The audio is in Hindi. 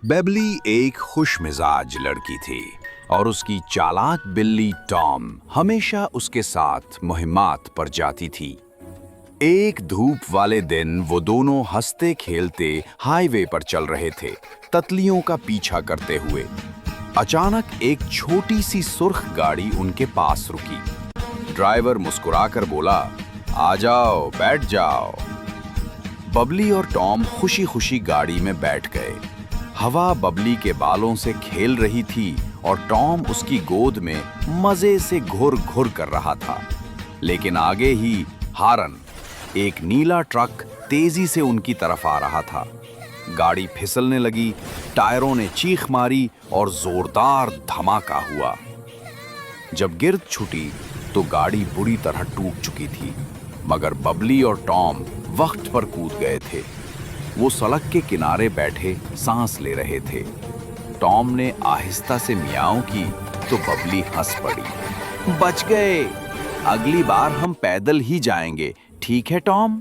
बेबली एक खुशमिजाज लड़की थी और उसकी चालाक बिल्ली टॉम हमेशा उसके साथ मुहिमात पर जाती थी। एक धूप वाले दिन वो दोनों हंसते खेलते हाईवे पर चल रहे थे, तितलियों का पीछा करते हुए। अचानक एक छोटी सी सुर्ख गाड़ी उनके पास रुकी। ड्राइवर मुस्कुराकर बोला, आ जाओ, बैठ जाओ। बबली और टॉम खुशी खुशी गाड़ी में बैठ गए। हवा बबली के बालों से खेल रही थी और टॉम उसकी गोद में मजे से घुर घुर कर रहा था। लेकिन आगे ही हारन, एक नीला ट्रक तेजी से उनकी तरफ आ रहा था। गाड़ी फिसलने लगी, टायरों ने चीख मारी और जोरदार धमाका हुआ। जब गिर्द छूटी तो गाड़ी बुरी तरह टूट चुकी थी, मगर बबली और टॉम वक्त पर कूद गए थे। वो सड़क के किनारे बैठे सांस ले रहे थे। टॉम ने आहिस्ता से मियाओं की तो बबली हंस पड़ी। बच गए, अगली बार हम पैदल ही जाएंगे, ठीक है टॉम?